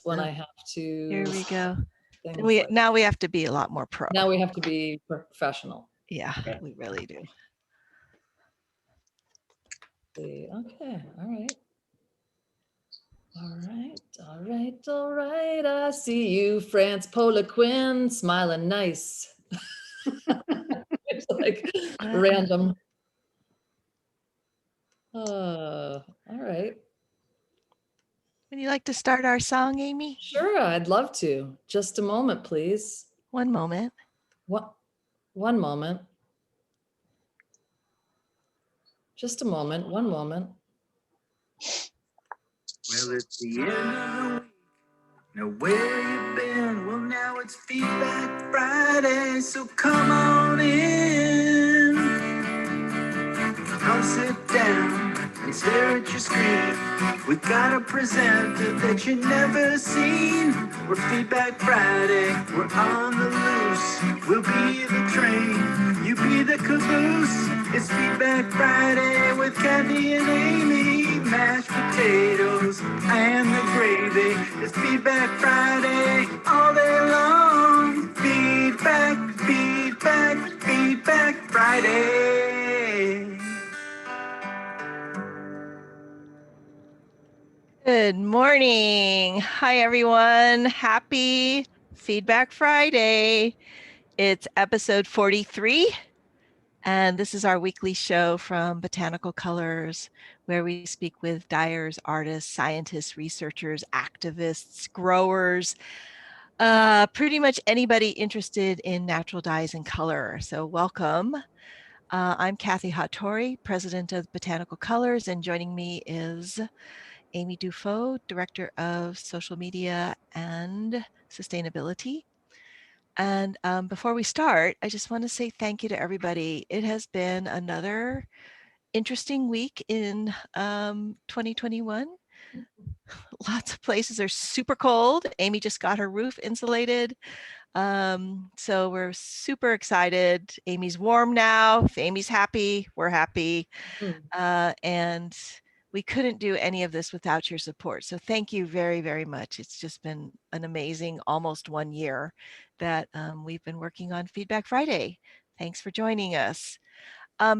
when I have to. Here we go. Things Now we have to be a lot more pro. Now we have to be professional. Yeah, we really do. Okay, all right. All right, all right, all right. I see you, France Poliquin, smiling nice. It's like random. All right. Would you like to start our song, Amy? Sure, I'd love to. Just a moment, please. One moment. What? One moment. Just a moment. One moment. Well, it's the end of the week. Now where you been? Well, now it's Feedback Friday, so come on in. Come sit down and stare at your screen. We got a presenter that you never seen. We're Feedback Friday, we're on the loose. We'll be the train, you be the caboose. It's Feedback Friday with Kathy and Amy. Mashed potatoes and the gravy. It's Feedback Friday all day long. Feedback, feedback, Feedback Friday. Good morning. Hi, everyone. Happy Feedback Friday. It's episode 43, and this is our weekly show from Botanical Colors, where we speak with dyers, artists, scientists, researchers, activists, growers, pretty much anybody interested in natural dyes and color. So welcome. I'm Kathy Hattori, president of Botanical Colors, and joining me is Amy Dufault, Director of Social Media and Sustainability. And before we start, I just want to say thank you to everybody. It has been another interesting week in 2021. Lots of places are super cold. Amy just got her roof insulated. So we're super excited. Amy's warm now. If Amy's happy, we're happy. And we couldn't do any of this without your support. So thank you very, very much. It's just been an amazing almost 1 year that we've been working on Feedback Friday. Thanks for joining us.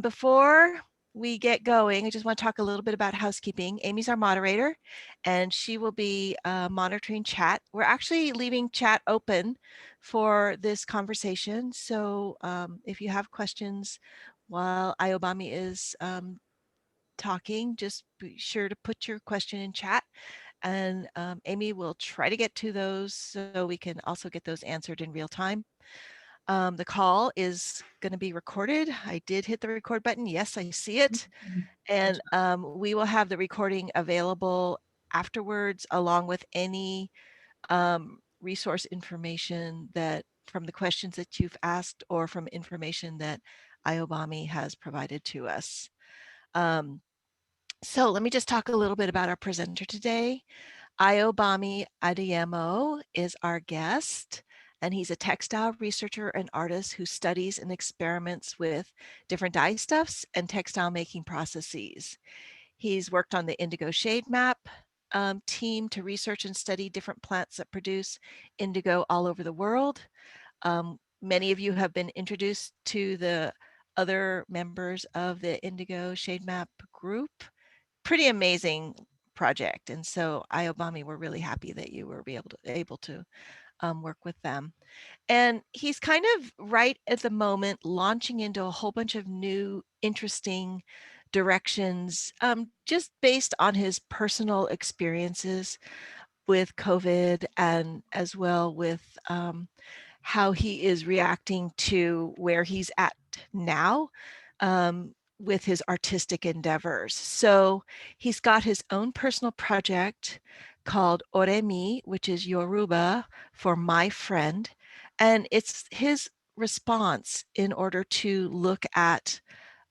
Before we get going, I just want to talk a little bit about housekeeping. Amy's our moderator, and she will be monitoring chat. We're actually leaving chat open for this conversation. So if you have questions while Ayobami is talking, just be sure to put your question in chat, and Amy will try to get to those so we can also get those answered in real time. The call is going to be recorded. I did hit the record button. Yes, I see it. And we will have the recording available afterwards, along with any resource information that from the questions that you've asked or from information that Ayobami has provided to us. So let me just talk a little bit about our presenter today. Ayobami Adeyemo is our guest, and he's a textile researcher and artist who studies and experiments with different dyestuffs and textile making processes. He's worked on the Indigo Shade Map team to research and study different plants that produce indigo all over the world. Many of you have been introduced to the other members of the Indigo Shade Map group. Pretty amazing project. And so Ayobami, we're really happy that you were able to work with them. And he's kind of right at the moment launching into a whole bunch of new interesting directions, just based on his personal experiences with COVID, and as well with how he is reacting to where he's at now with his artistic endeavors. So he's got his own personal project called Oremi, which is Yoruba for my friend. And it's his response in order to look at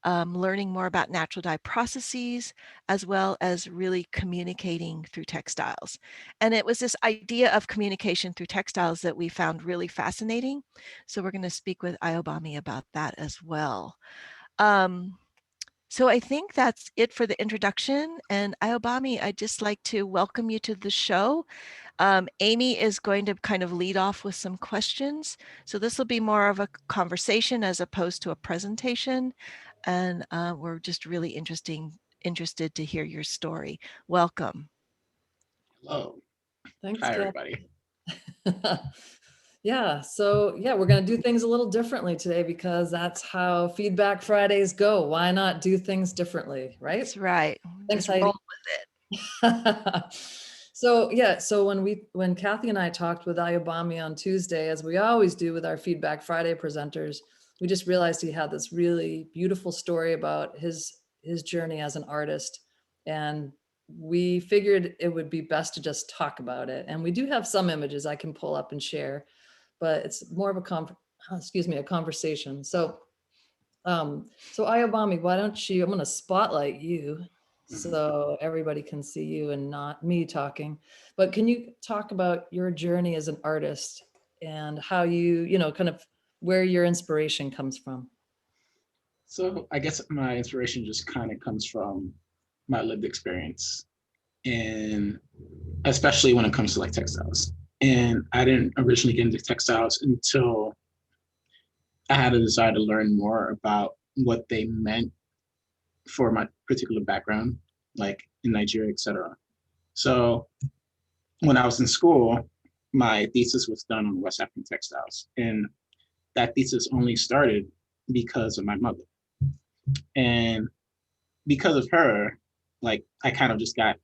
learning more about natural dye processes, as well as really communicating through textiles. And it was this idea of communication through textiles that we found really fascinating. So we're going to speak with Ayobami about that as well. So I think that's it for the introduction. And Ayobami, I'd just like to welcome you to the show. Amy is going to kind of lead off with some questions. So this will be more of a conversation as opposed to a presentation. And we're just really interested to hear your story. Welcome. Hello. Thanks, Hi, Kathy. everybody. Yeah, so yeah, we're going to do things a little differently today because that's how Feedback Fridays go. Why not do things differently, right? That's right. Thanks, Just roll Heidi. with it. So yeah, so when Kathy and I talked with Ayobami on Tuesday, as we always do with our Feedback Friday presenters, we just realized he had this really beautiful story about his journey as an artist, and we figured it would be best to just talk about it. And we do have some images I can pull up and share, but it's more of a conversation. So Ayobami, why don't you, I'm going to spotlight you so everybody can see you and not me talking, but can you talk about your journey as an artist and how you know, kind of where your inspiration comes from? So I guess my inspiration just kind of comes from my lived experience, and especially when it comes to like textiles. And I didn't originally get into textiles until I had a desire to learn more about what they meant for my particular background, like in Nigeria, etc. So when I was in school, my thesis was done on West African textiles. And that thesis only started because of my mother. And because of her, like I kind of just got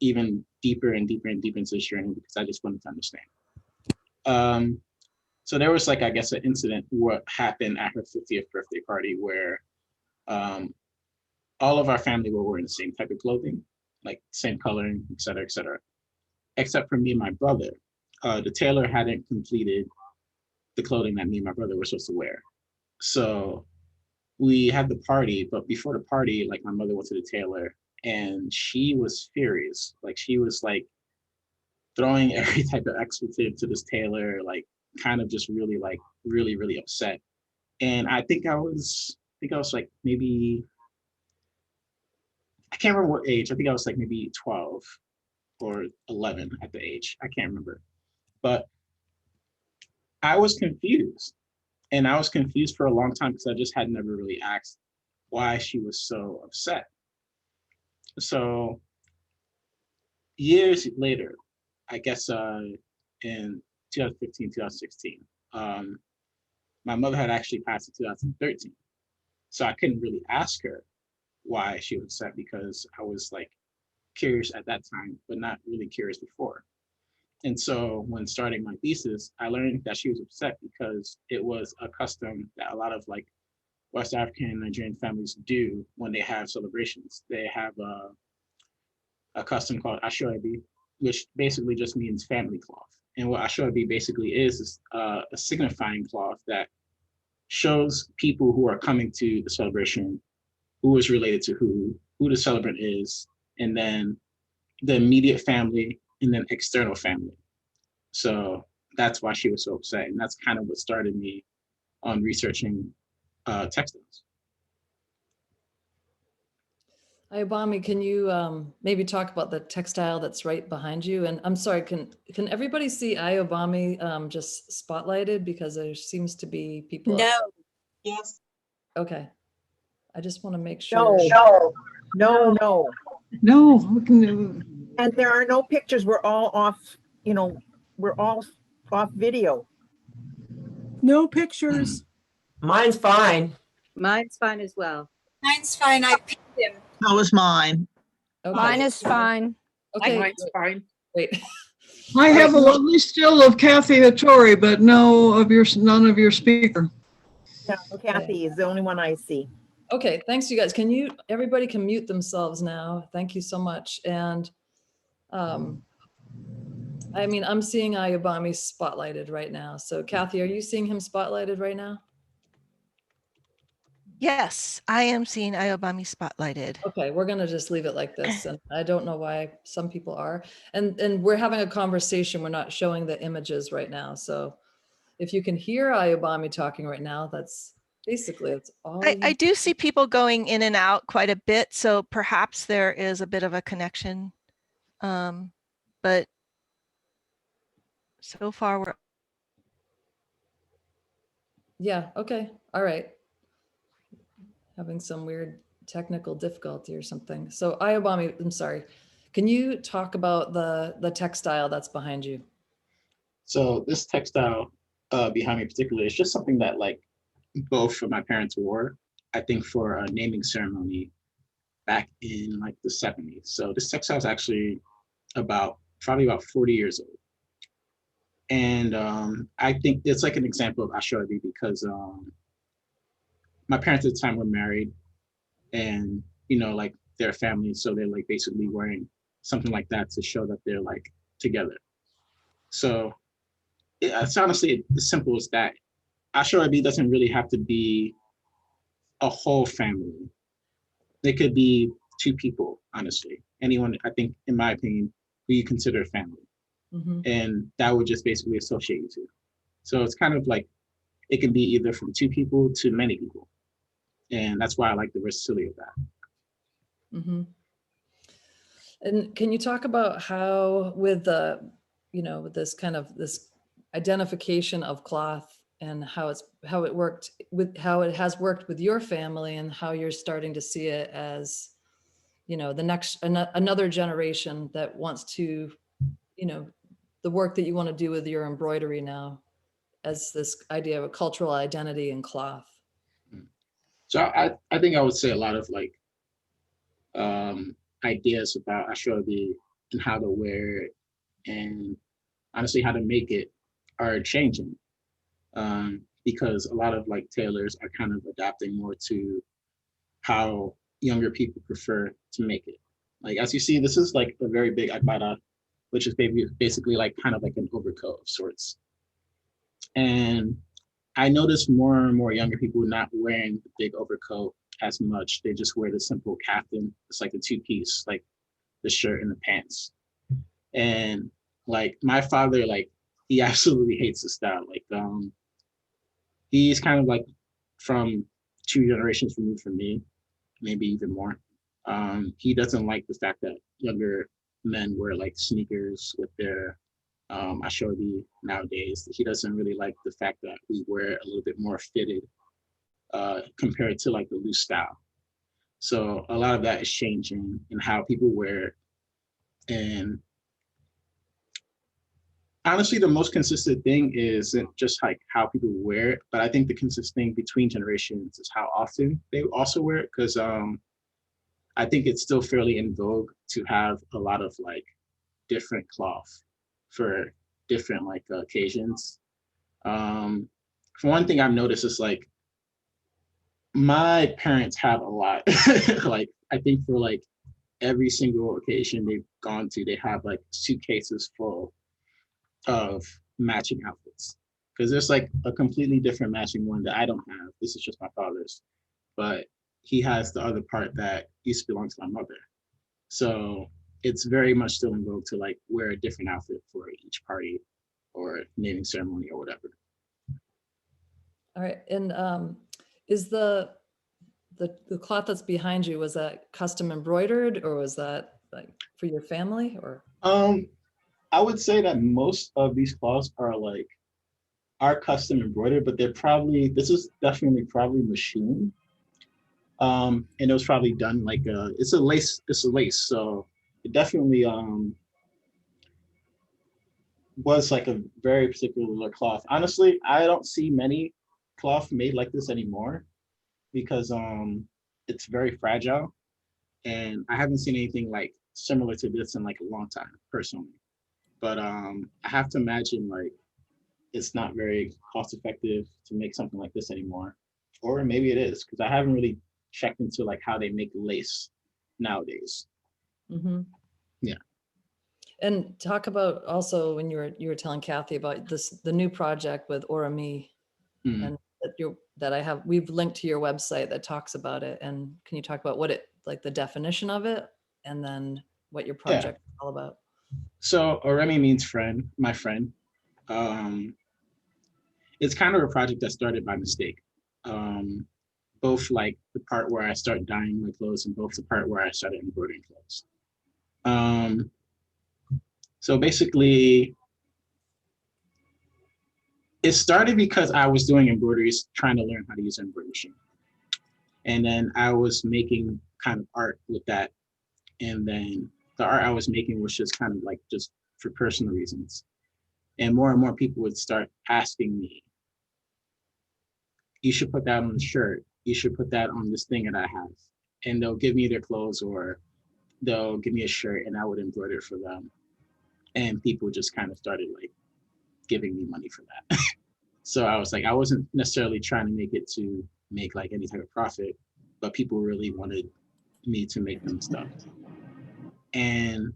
even deeper and deeper and deeper into this journey because I just wanted to understand. So there was like, I guess, an incident what happened at her 50th birthday party where all of our family were wearing the same type of clothing, like same coloring, et cetera, except for me and my brother. The tailor hadn't completed the clothing that me and my brother were supposed to wear. So we had the party, but before the party, like my mother went to the tailor and she was furious. Like she was like throwing every type of expletive to this tailor, like kind of just really like really upset. And I think I was like maybe, I can't remember what age. I think I was like maybe 12 or 11 at the age. I can't remember. But I was confused. And I was confused for a long time because I just had never really asked why she was so upset. So years later, I guess in 2015, 2016, my mother had actually passed in 2013. So I couldn't really ask her why she was upset because I was like curious at that time, but not really curious before. And so when starting my thesis, I learned that she was upset because it was a custom that a lot of like West African and Nigerian families do when they have celebrations. They have a custom called Ashoebi, which basically just means family cloth. And what Ashoebi basically is a signifying cloth that shows people who are coming to the celebration who is related to who the celebrant is, and then the immediate family, and then external family. So that's why she was so upset. And that's kind of what started me on researching textiles. Ayobami, can you maybe talk about the textile that's right behind you? And I'm sorry, can everybody see Ayobami just spotlighted because there seems to be people? No. Yes. Okay. I just want to make sure. No. We can, And there are no pictures. We're all off, we're all off video. no pictures. Mine's fine. Mine's fine as well. Mine's fine. I picked him. That was mine. Okay. Mine is fine. Okay. Mine's fine. Wait. I have a lovely still of Kathy Hattori, but none of your speaker. Yeah, Kathy is the only one I see. Okay, thanks you guys. Everybody can mute themselves now. Thank you so much. And I mean, I'm seeing Ayobami spotlighted right now. So Kathy, are you seeing him spotlighted right now? Yes, I am seeing Ayobami spotlighted. Okay, we're gonna just leave it like this. And I don't know why some people are. And we're having a conversation. We're not showing the images right now. So if you can hear Ayobami talking right now, that's Basically, it's all. I do see people going in and out quite a bit, so perhaps there is a bit of a connection. But so far we're Yeah, okay, all right. Having some weird technical difficulty or something. So Ayobami, I'm sorry. Can you talk about the textile that's behind you? So this textile behind me particularly is just something that like both of my parents wore, I think for a naming ceremony back in like the 70s. So this textile is actually probably about 40 years old. And I think it's like an example of Ashwabi because my parents at the time were married and, like their family. So they're like basically wearing something like that to show that they're like together. So it's honestly as simple as that. Ashwabi doesn't really have to be a whole family. It could be two people, honestly. Anyone, I think, in my opinion, who you consider family. Mhm. And that would just basically associate you to. So it's kind of like, it can be either from two people to many people. And that's why I like the versatility of that. Mhm. And can you talk about how with the, with this kind of this identification of cloth and how it worked with how it has worked with your family and how you're starting to see it as, the next another generation that wants to, the work that you want to do with your embroidery now as this idea of a cultural identity in cloth. So I think I would say a lot of like ideas about Ashwabi and how to wear it and honestly how to make it are changing. Because a lot of like tailors are kind of adapting more to how younger people prefer to make it. Like as you see, this is like a very big agbada, which is basically like kind of like an overcoat of sorts. And I noticed more and more younger people not wearing the big overcoat as much. They just wear the simple kaftan. It's like a two-piece, like the shirt and the pants. And like my father, like he absolutely hates the style. Like he's kind of like from 2 generations removed from me, maybe even more. He doesn't like the fact that younger men wear like sneakers with their Ashwabi nowadays. He doesn't really like the fact that we wear a little bit more fitted compared to like the loose style. So a lot of that is changing in how people wear it. And honestly, the most consistent thing isn't just like how people wear it, but I think the consistent thing between generations is how often they also wear it. Because I think it's still fairly in vogue to have a lot of like different cloth for different like occasions. For one thing I've noticed is like my parents have a lot. Like I think for like every single occasion they've gone to, they have like suitcases full of matching outfits. Because there's like a completely different matching one that I don't have. This is just my father's, but he has the other part that used to belong to my mother. So it's very much still in vogue to like wear a different outfit for each party or naming ceremony or whatever. All right, and is the cloth that's behind you, was that custom embroidered or was that like for your family or? I would say that most of these cloths are custom embroidered, but this is definitely probably machined. And it was probably done like it's a lace, so it definitely was like a very particular cloth. Honestly, I don't see many cloth made like this anymore because it's very fragile, and I haven't seen anything like similar to this in like a long time personally. But I have to imagine like it's not very cost effective to make something like this anymore, or maybe it is because I haven't really checked into like how they make lace nowadays. Mm-hmm. Yeah. And talk about also when you were telling Kathy about the new project with Orami, and that we've linked to your website that talks about it. And can you talk about what it, like the definition of it, and then what your project is all about? So Oremi means friend, my friend. It's kind of a project that started by mistake. both like the part where I start dyeing my clothes and both the part where I started embroidering clothes. So basically, it started because I was doing embroideries, trying to learn how to use an embroidery machine. And then I was making kind of art with that. And then the art I was making was just kind of like just for personal reasons. And more people would start asking me, you should put that on the shirt. You should put that on this thing that I have. And they'll give me their clothes or they'll give me a shirt and I would embroider for them. And people just kind of started like giving me money for that. So I was like, I wasn't necessarily trying to make it to make like any type of profit, but people really wanted me to make them stuff. And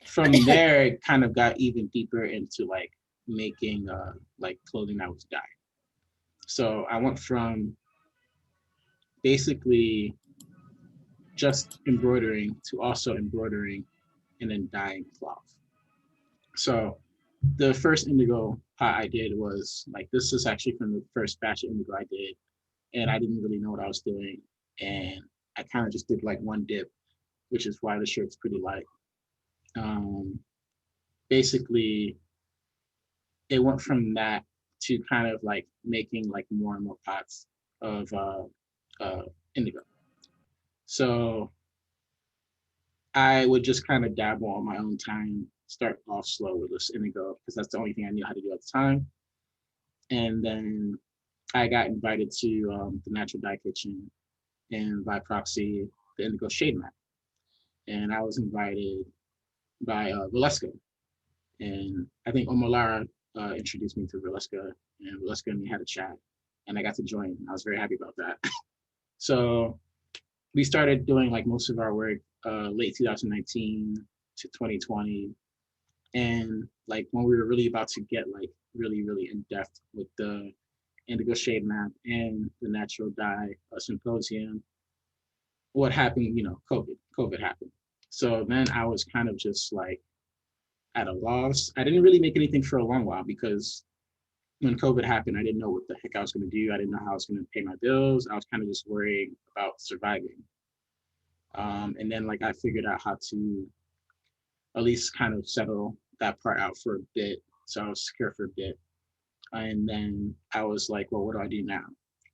from there, it kind of got even deeper into like making like clothing that was dyed. So I went from basically just embroidering to also embroidering and then dyeing cloth. So the first indigo pot I did was like, this is actually from the first batch of indigo I did. And I didn't really know what I was doing. And I kind of just did like one dip, which is why the shirt's pretty light. Basically, it went from that to kind of like making like more and more pots of indigo. So I would just kind of dabble on my own time, start off slow with this indigo because that's the only thing I knew how to do at the time. And then I got invited to the Natural Dye Kitchen and by proxy, the Indigo Shade Map. And I was invited by Valeska. And I think Omolara introduced me to Valeska, and Valeska and me had a chat, and I got to join. I was very happy about that. So we started doing like most of our work late 2019 to 2020. And like when we were really about to get like really in depth with the Indigo Shade Map and the Natural Dye Symposium, what happened, COVID happened. So then I was kind of just like at a loss. I didn't really make anything for a long while because when COVID happened, I didn't know what the heck I was going to do. I didn't know how I was going to pay my bills. I was kind of just worried about surviving. And then like I figured out how to at least kind of settle that part out for a bit. So I was secure for a bit. And then I was like, well, what do I do now?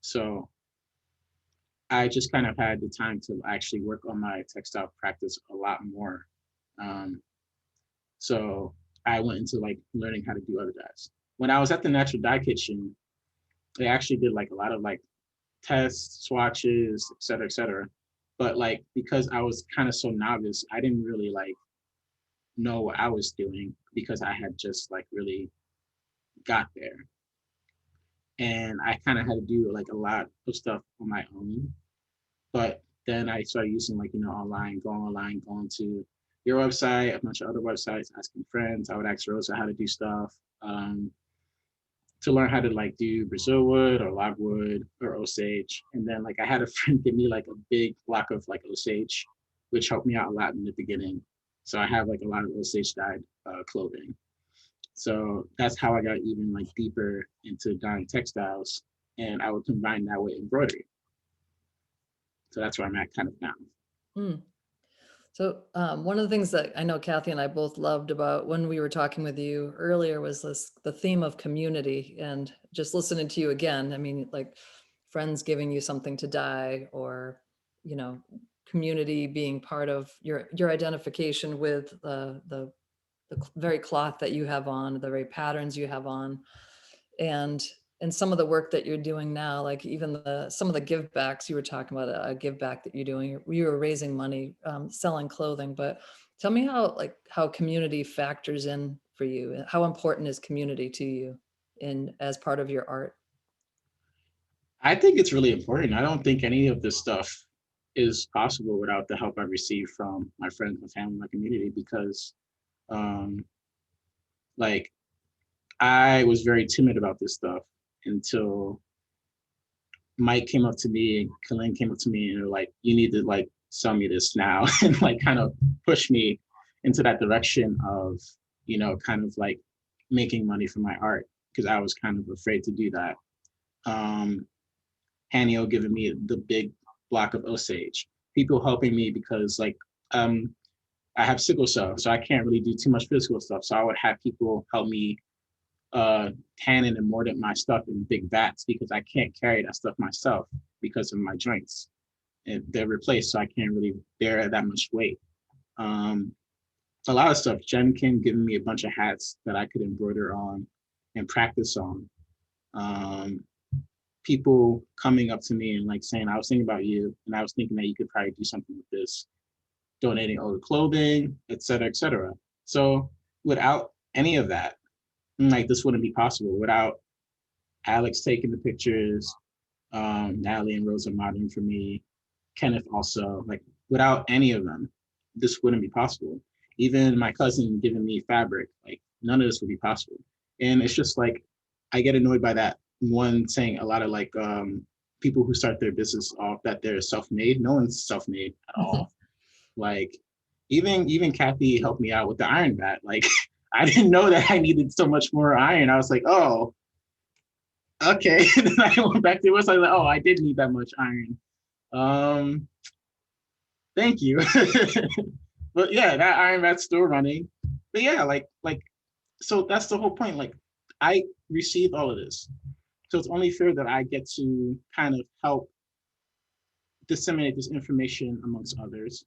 So I just kind of had the time to actually work on my textile practice a lot more. So I went into like learning how to do other dyes. When I was at the Natural Dye Kitchen, they actually did like a lot of like tests, swatches, et cetera, et cetera. But like, because I was kind of so novice, I didn't really like know what I was doing because I had just like really got there. And I kind of had to do like a lot of stuff on my own. But then I started using like, going online, going to your website, a bunch of other websites, asking friends. I would ask Rosa how to do stuff, to learn how to like do Brazil wood or logwood or Osage. And then like I had a friend give me like a big block of like Osage, which helped me out a lot in the beginning. So I have like a lot of Osage dyed clothing. So that's how I got even like deeper into dyeing textiles, and I would combine that with embroidery. So that's where I'm at kind of now. Mm. So one of the things that I know Kathy and I both loved about when we were talking with you earlier was the theme of community, and just listening to you again. I mean, like friends giving you something to dye, or, community being part of your identification with the very cloth that you have on, the very patterns you have on, and some of the work that you're doing now, like even some of the give backs you were talking about, a give back that you're doing, you were raising money, selling clothing. But tell me how community factors in for you. How important is community to you as part of your art? I think it's really important. I don't think any of this stuff is possible without the help I receive from my friends, my family, my community, because like I was very timid about this stuff until Mike came up to me and Colleen came up to me and they were like, you need to like sell me this now, and like kind of push me into that direction of, kind of like making money from my art, because I was kind of afraid to do that. Hanio giving me the big block of Osage, people helping me because like I have sickle cell, so I can't really do too much physical stuff. So I would have people help me tannin and mordant my stuff in big vats because I can't carry that stuff myself because of my joints. And they're replaced, so I can't really bear that much weight. A lot of stuff. Jen Kim giving me a bunch of hats that I could embroider on and practice on. People coming up to me and like saying, I was thinking about you and I was thinking that you could probably do something with this, donating old clothing, et cetera, et cetera. So without any of that, like this wouldn't be possible. Without Alex taking the pictures, Natalie and Rosa modeling for me, Kenneth also, like without any of them, this wouldn't be possible. Even my cousin giving me fabric, like none of this would be possible. And it's just like, I get annoyed by that one saying a lot of like people who start their business off that they're self-made. No one's self-made at all. Like even Kathy helped me out with the iron vat. Like I didn't know that I needed so much more iron. I was like, oh, okay. And then I went back to it. I was like, oh, I did need that much iron. Thank you. But yeah, that iron vat's still running. But yeah, like so that's the whole point. Like I received all of this. So it's only fair that I get to kind of help disseminate this information amongst others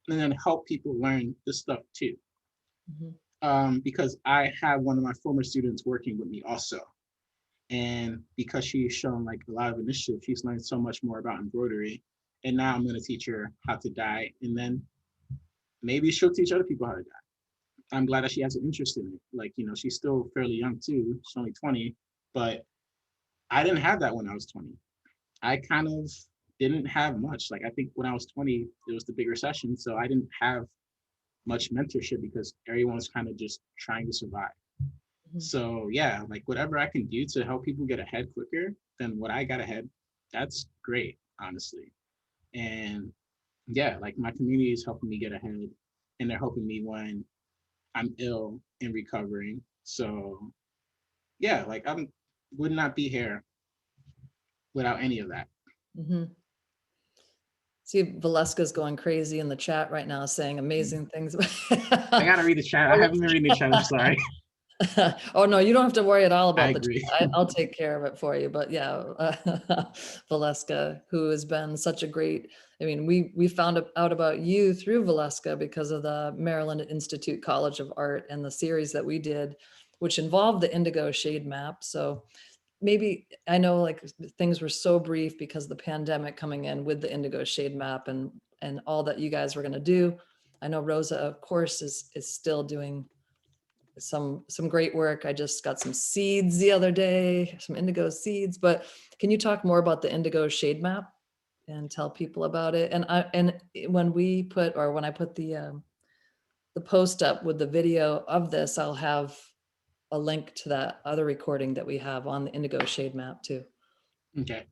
and then help people learn this stuff too. Because I have one of my former students working with me also. And because she's shown like a lot of initiative, she's learned so much more about embroidery. And now I'm gonna teach her how to dye, and then maybe she'll teach other people how to dye. I'm glad that she has an interest in it. Like, you know, she's still fairly young too, she's only 20, but I didn't have that when I was 20. I kind of didn't have much. Like I think when I was 20, it was the big recession. So I didn't have much mentorship because everyone was kind of just trying to survive. So yeah, like whatever I can do to help people get ahead quicker than what I got ahead, that's great, honestly. And yeah, like my community is helping me get ahead and they're helping me when I'm ill and recovering. So yeah, like I would not be here without any of that. See, Valeska's going crazy in the chat right now, saying amazing things. I gotta read the chat. I haven't been reading the chat. I'm sorry. Oh no, you don't have to worry at all I about the agree. chat. I'll take care of it for you. But yeah, Valeska, who has been such a great, I mean, we found out about you through Valeska because of the Maryland Institute College of Art and the series that we did, which involved the Indigo Shade Map. So maybe, I know like things were so brief because of the pandemic coming in with the Indigo Shade Map and all that you guys were going to do. I know Rosa, of course, is still doing some great work. I just got some seeds the other day, some indigo seeds. But can you talk more about the Indigo Shade Map and tell people about it? And when I put the post up with the video of this, I'll have a link to that other recording that we have on the Indigo Shade Map too. Okay.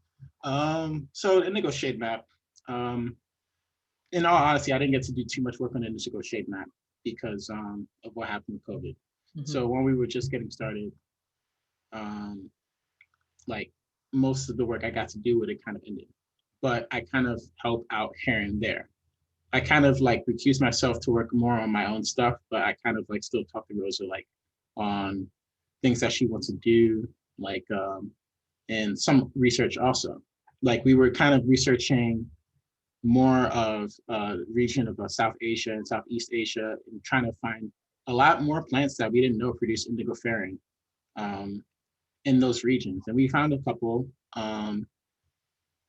So Indigo Shade Map, in all honesty, I didn't get to do too much work on the Indigo Shade Map because of what happened with COVID. So when we were just getting started, like most of the work I got to do with it kind of ended, but I kind of help out here and there. I kind of like recused myself to work more on my own stuff, but I kind of like still talk to Rosa like on things that she wants to do, like and some research also. Like we were kind of researching more of region of South Asia and Southeast Asia and trying to find a lot more plants that we didn't know produce indigoferain in those regions. And we found a couple. I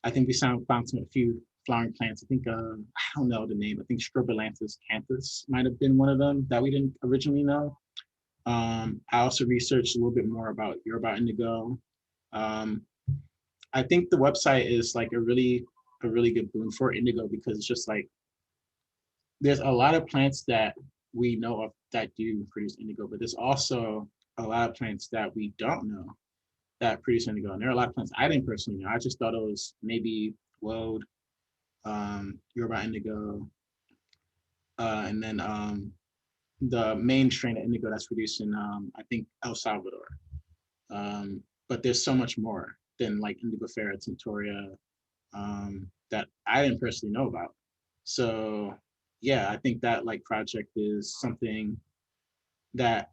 think we found a few flowering plants. I think, I don't know the name. I think Strobilanthus canthus might have been one of them that we didn't originally know. I also researched a little bit more about Yoruba indigo. I think the website is like a really good boon for indigo because it's just like, there's a lot of plants that we know of that do produce indigo, but there's also a lot of plants that we don't know that produce indigo. And there are a lot of plants I didn't personally know. I just thought it was maybe woad, Yoruba indigo, and then the main strain of indigo that's produced in, I think, El Salvador. But there's so much more. than like Indigofera tinctoria that I didn't personally know about. So yeah, I think that like project is something that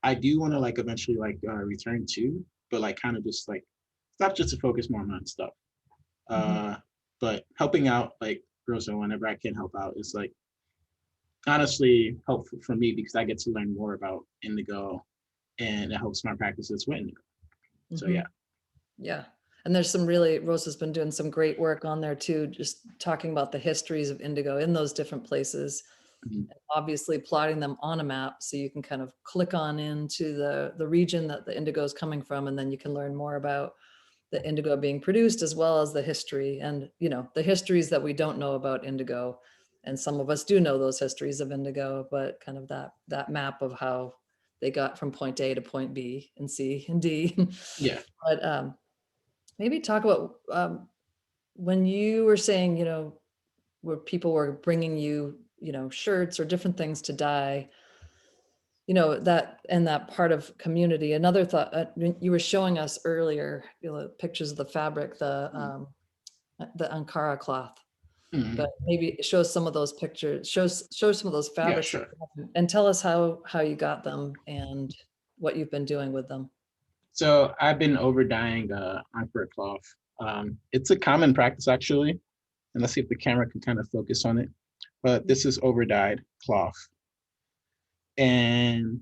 I do want to like eventually like return to, but like kind of just like stop just to focus more on stuff. But helping out like Rosa whenever I can help out is like honestly helpful for me because I get to learn more about indigo and it helps my practices with indigo. So yeah. Yeah. And there's some really, Rosa's been doing some great work on there too, just talking about the histories of indigo in those different places. Obviously plotting them on a map so you can kind of click on into the region that the indigo is coming from, and then you can learn more about the indigo being produced as well as the history and, you know, the histories that we don't know about indigo. And some of us do know those histories of indigo, but kind of that map of how they got from point A to point B and C and D. Yeah. But maybe talk about when you were saying, you know, where people were bringing you, you know, shirts or different things to dye, you know, that and that part of community. Another thought, you were showing us earlier, you know, pictures of the fabric, the Ankara cloth, but maybe show some of those pictures, show some of those fabrics, sure. and tell us how you got them and what you've been doing with them. So I've been over dyeing Ankara cloth. It's a common practice actually, and let's see if the camera can kind of focus on it. But this is over dyed cloth, and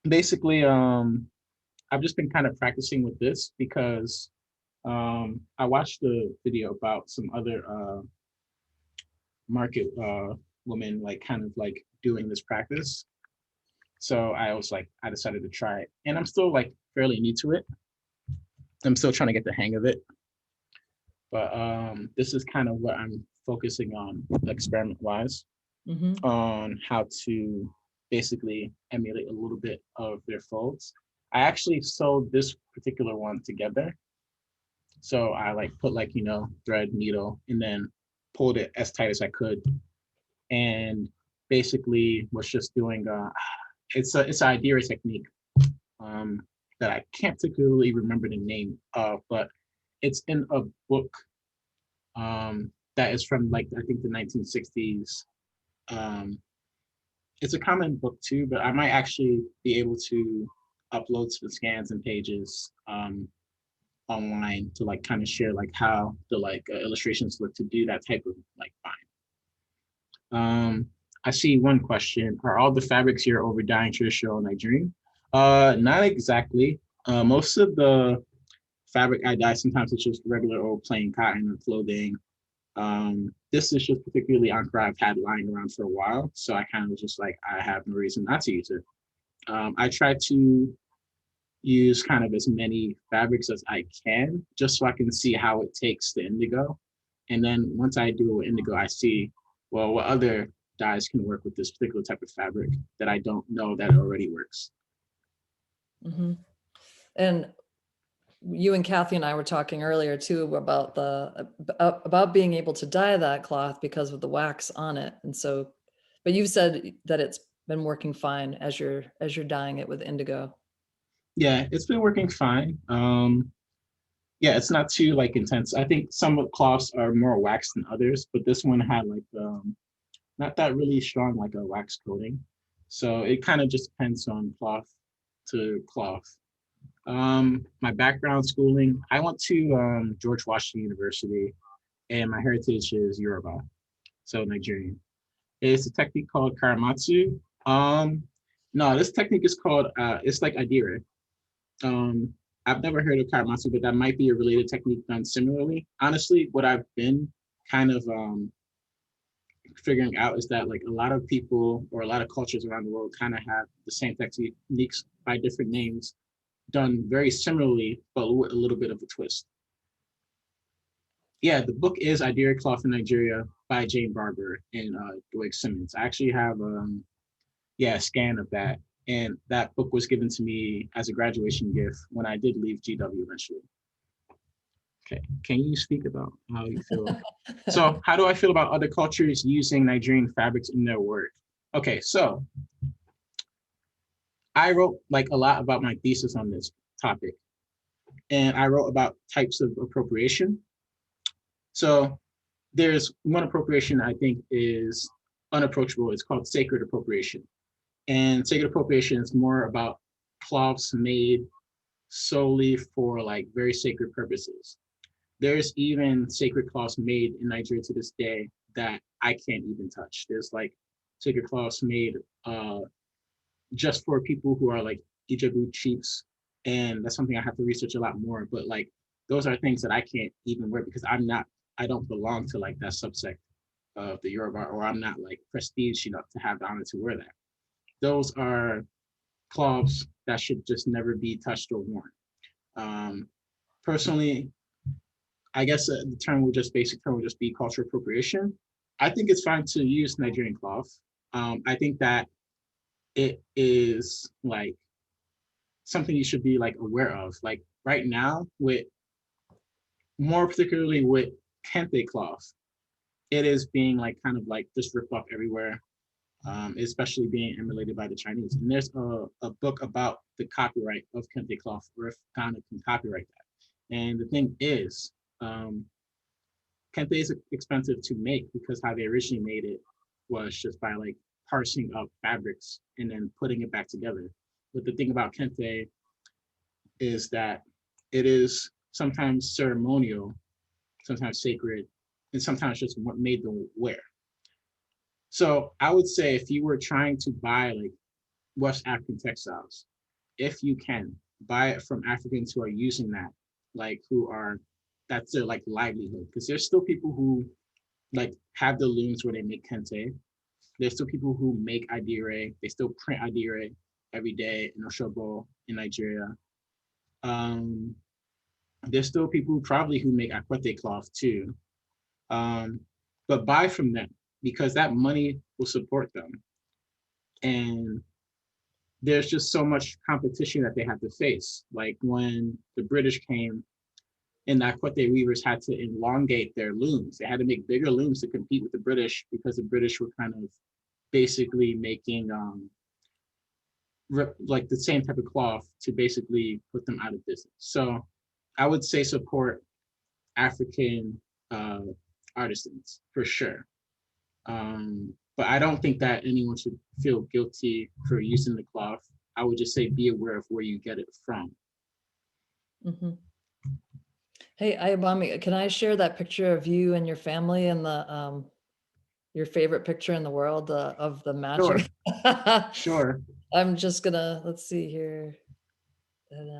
basically, I've just been kind of practicing with this because I watched a video about some other market women like kind of like doing this practice. So I decided to try it, and I'm still like fairly new to it. I'm still trying to get the hang of it, but this is kind of what I'm focusing on experiment wise, on how to basically emulate a little bit of their folds. I actually sewed this particular one together. So I like put like, you know, thread, needle, and then pulled it as tight as I could. And basically was just doing, it's an idea technique that I can't particularly remember the name of, but it's in a book that is from like, I think the 1960s. It's a common book too, but I might actually be able to upload some scans and pages online to like kind of share like how the like illustrations look to do that type of like bind. I see one question: are all the fabrics here over dyeing traditional Nigerian? Not exactly. Most of the fabric I dye, sometimes it's just regular old plain cotton or clothing. This is just particularly Ankara I've had lying around for a while, so I kind of was just like, I have no reason not to use it. I try to use kind of as many fabrics as I can, just so I can see how it takes the indigo. And then once I do indigo, I see, well, what other dyes can work with this particular type of fabric that I don't know that it already works. And you and Kathy and I were talking earlier too about about being able to dye that cloth because of the wax on it. And so, but you said that it's been working fine as you're dyeing it with indigo. Yeah, it's been working fine. Yeah, it's not too like intense. I think some cloths are more waxed than others, but this one had like not that really strong like a wax coating. So it kind of just depends on cloth to cloth. My background schooling, I went to George Washington University, and my heritage is Yoruba, so Nigerian. It's a technique called karamatsu. No, this technique is called it's like adire. I've never heard of karamatsu, but that might be a related technique done similarly. Honestly, what I've been kind of figuring out is that like a lot of people or a lot of cultures around the world kind of have the same techniques by different names, done very similarly, but with a little bit of a twist. Yeah, the book is Idea Cloth in Nigeria by Jane Barber and Dwight Simmons. I actually have a scan of that. And that book was given to me as a graduation gift when I did leave GW eventually. Okay, can you speak about how you feel? So how do I feel about other cultures using Nigerian fabrics in their work? Okay, so I wrote like a lot about my thesis on this topic. and I wrote about types of appropriation. So there's one appropriation I think is unapproachable. It's called sacred appropriation. And sacred appropriation is more about cloths made solely for like very sacred purposes. There's even sacred cloths made in Nigeria to this day that I can't even touch. There's like sacred cloths made just for people who are like Ijebu chiefs. And that's something I have to research a lot more. But like, those are things that I can't even wear because I don't belong to like that subsect of the Yoruba, or I'm not like prestige enough to have the honor to wear that. Those are cloths that should just never be touched or worn. Personally, I guess the basic term would just be cultural appropriation. I think it's fine to use Nigerian cloth. I think that it is like something you should be like aware of. Like right now, more particularly with kente cloth, it is being like kind of like just ripped off everywhere, especially being emulated by the Chinese. And there's a book about the copyright of kente cloth, or if Ghana can copyright that. And the thing is, kente is expensive to make because how they originally made it was just by like parsing up fabrics and then putting it back together. But the thing about kente is that it is sometimes ceremonial, sometimes sacred, and sometimes just what made them wear. So I would say if you were trying to buy like West African textiles, if you can, buy it from Africans who are using that, like that's their like livelihood. Because there's still people who like have the looms where they make kente. There's still people who make adire. They still print adire every day in Oshobo in Nigeria. There's still people probably who make akwete cloth too. But buy from them because that money will support them. And there's just so much competition that they have to face. Like when the British came, and the akwete weavers had to elongate their looms. They had to make bigger looms to compete with the British because the British were kind of basically making like the same type of cloth to basically put them out of business. So I would say support African artisans for sure. But I don't think that anyone should feel guilty for using the cloth. I would just say be aware of where you get it from. Mm-hmm. Hey, Ayobami, can I share that picture of you and your family and the your favorite picture in the world of the matching? Sure. Sure. I'm just gonna, let's see here. And,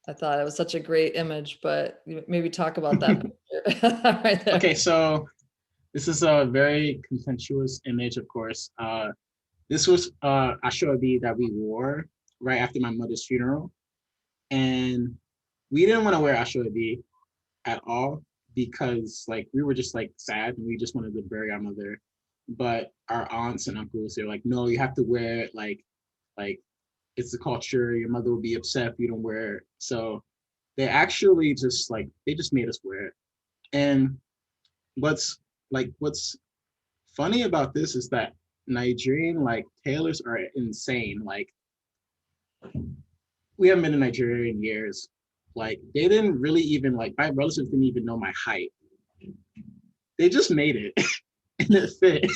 I thought it was such a great image, but maybe talk about that picture right there. Okay, so this is a very contentious image, of course. This was Ashobi that we wore right after my mother's funeral. And we didn't want to wear Ashobi at all because like we were just like sad and we just wanted to bury our mother. But our aunts and uncles, they're like, no, you have to wear it, like it's the culture, your mother will be upset if you don't wear it. So they actually just like, they just made us wear it. And what's funny about this is that Nigerian like tailors are insane. Like we haven't been in Nigeria in years. Like they didn't really even like, my relatives didn't even know my height. They just made it and it fit.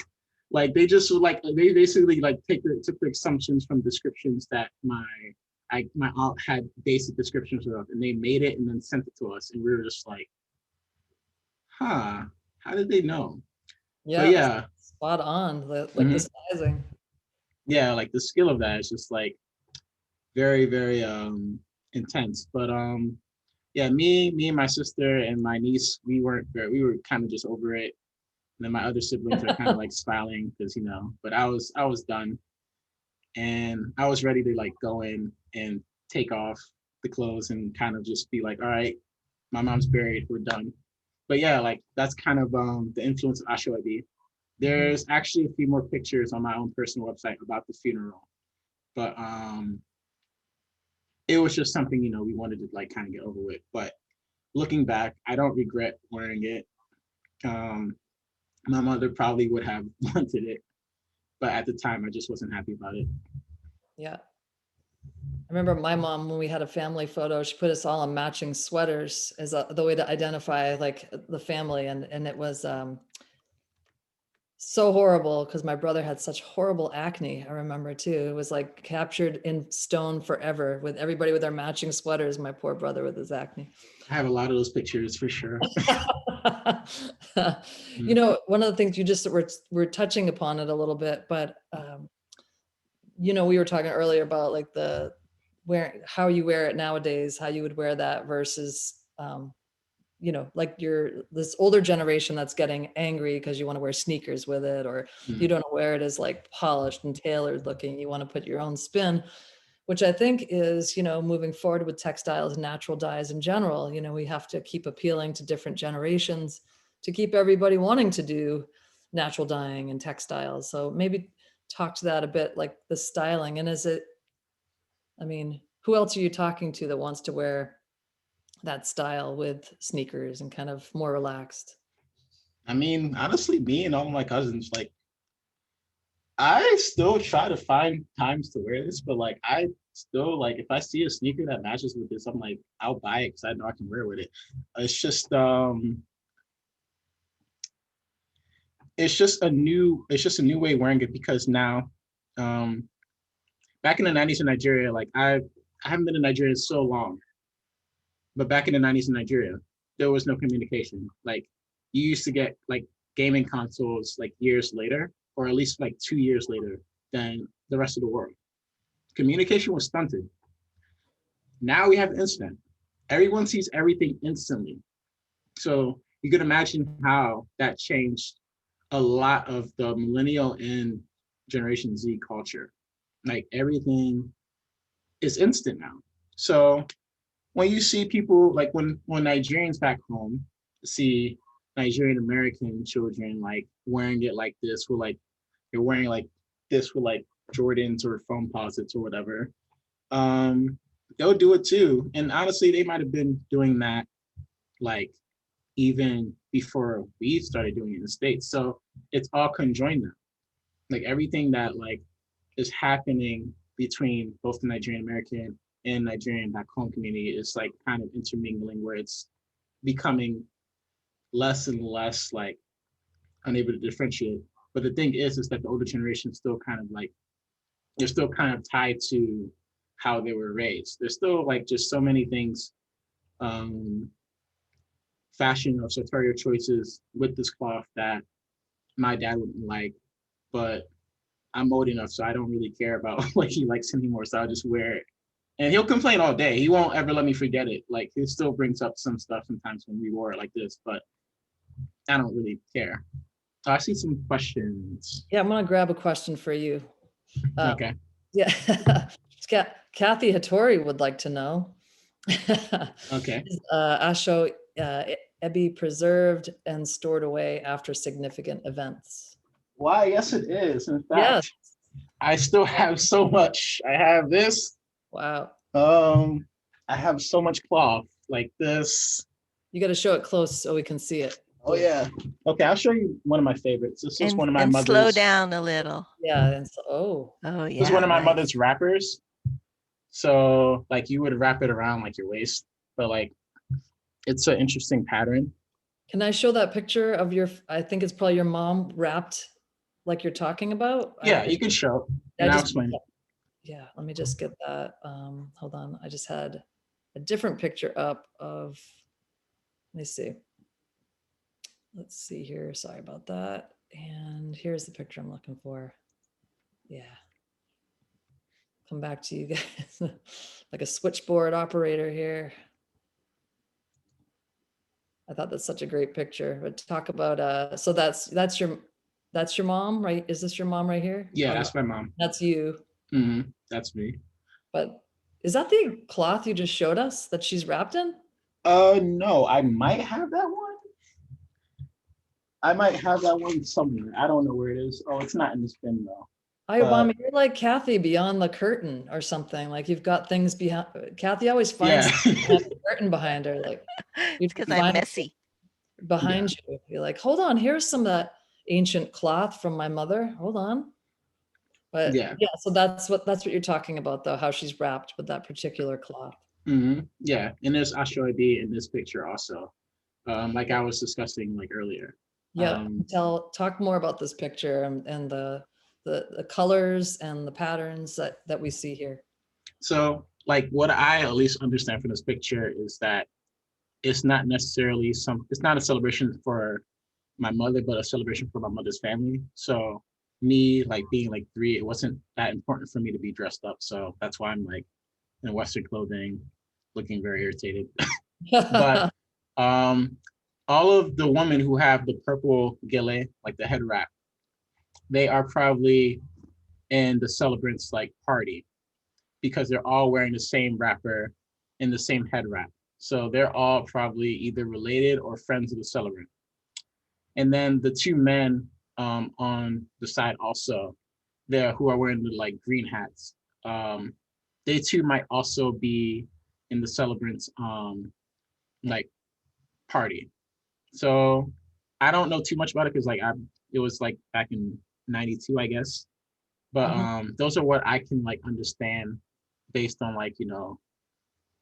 Like they just like, they basically like took the assumptions from descriptions that my aunt had basic descriptions of, and they made it and then sent it to us. And we were just like, huh, how did they know? Yeah, but yeah, spot on, like the sizing. Yeah, like the skill of that is just like very, very intense. But yeah, me and my sister and my niece, we were kind of just over it. And then my other siblings are kind of like smiling because, you know, but I was done. And I was ready to like go in and take off the clothes and kind of just be like, all right, my mom's buried, we're done. But yeah, like that's kind of the influence of Ashobi. There's actually a few more pictures on my own personal website about the funeral. But it was just something, you know, we wanted to like kind of get over with. But looking back, I don't regret wearing it. My mother probably would have wanted it, but at the time I just wasn't happy about it. Yeah. remember my mom, when we had a family photo, she put us all in matching sweaters as the way to identify like the family. And it was so horrible because my brother had such horrible acne. I remember too. It was like captured in stone forever with everybody with their matching sweaters. My poor brother with his acne. I have a lot of those pictures for sure. You know, one of the things you just we're touching upon it a little bit, but you know, we were talking earlier about like the how you wear it nowadays, how you would wear that versus you know, like this older generation that's getting angry because you want to wear sneakers with it, or you don't wear it as like polished and tailored looking. You want to put your own spin, which I think is, you know, moving forward with textiles and natural dyes in general. You know, we have to keep appealing to different generations to keep everybody wanting to do natural dyeing and textiles. So maybe talk to that a bit, like the styling. And is it, I mean, who else are you talking to that wants to wear that style with sneakers and kind of more relaxed? I mean, honestly, me and all my cousins, like, I still try to find times to wear this, but like, I still like, if I see a sneaker that matches with this, I'm like, I'll buy it because I know I can wear with it. It's just a new way of wearing it, because now, back in the 90s in Nigeria, like I haven't been in Nigeria so long, but back in the 90s in Nigeria, there was no communication. Like, you used to get like gaming consoles like years later, or at least like 2 years later than the rest of the world. Communication was stunted. Now we have the internet. Everyone sees everything instantly. So you can imagine how that changed a lot of the millennial and Generation Z culture. Like, everything is instant now. So when you see people, like when Nigerians back home see Nigerian American children like wearing it like this, with like they're wearing like this with like Jordans or Foamposites or whatever, they'll do it too. And honestly, they might have been doing that like even before we started doing it in the States. So it's all conjoined now. Like, everything that like is happening between both the Nigerian American and Nigerian back home community is like kind of intermingling, where it's becoming less and less like unable to differentiate. But the thing is that the older generation still kind of like, they're still kind of tied to how they were raised. There's still like just so many things, fashion or sartorial choices with this cloth that my dad wouldn't like, but I'm old enough, so I don't really care about what he likes anymore. So I'll just wear it. And he'll complain all day. He won't ever let me forget it. Like, he still brings up some stuff sometimes when we wore it like this, but I don't really care. I see some questions. Yeah, I'm gonna grab a question for you. Okay. Yeah, Kathy Hattori would like to know. Okay. Is Asho Ebi preserved and stored away after significant events? Why, yes, it is. In fact, Yes. I still have so much. I have this. Wow. I have so much cloth like this. You got to show it close so we can see it. Oh yeah. Okay, I'll show you one of my favorites. This is one of my and mother's. slow down a little. Yeah. And so, oh yeah. This is one of my nice. mother's wrappers. So like, you would wrap it around like your waist, but like, it's an interesting pattern. Can I show that picture of your, I think it's probably your mom wrapped like you're talking about? Yeah, you can show. And I'll explain. Yeah, let me just get that. Hold on. I just had a different picture up of, let me see. Let's see here. Sorry about that. And here's the picture I'm looking for. Yeah. Come back to you guys. Like a switchboard operator here. I thought that's such a great picture. But talk about so that's your mom, right? Is this your mom right here? Yeah, that's my mom. That's you. Mm-hmm. That's me. But is that the cloth you just showed us that she's wrapped in? No, I might have that one. I might have that one somewhere. I don't know where it is. Oh, it's not in this bin though. Ayobami, you're like Kathy beyond the curtain or something. Like, you've got things behind. Kathy always finds the curtain behind her. Like, it's because I'm messy. Behind you, you're like, hold on. Here's some of that ancient cloth from my mother. Hold on. But Yeah. yeah, so that's what you're talking about though, how she's wrapped with that particular cloth. Yeah, and there's Ashwabi in this picture also, like I was discussing like earlier. Yeah, talk more about this picture and the colors and the patterns that we see here. So like what I at least understand from this picture is that it's not necessarily it's not a celebration for my mother, but a celebration for my mother's family. So me like being like 3, it wasn't that important for me to be dressed up. So that's why I'm like in Western clothing, looking very irritated. But all of the women who have the purple gele, like the head wrap, they are probably in the celebrants like party because they're all wearing the same wrapper and the same head wrap. So they're all probably either related or friends of the celebrant. And then the 2 men on the side also, there who are wearing the like green hats, they too might also be in the celebrants like party. So I don't know too much about it because like it was like back in '92, I guess. But those are what I can like understand based on like, you know,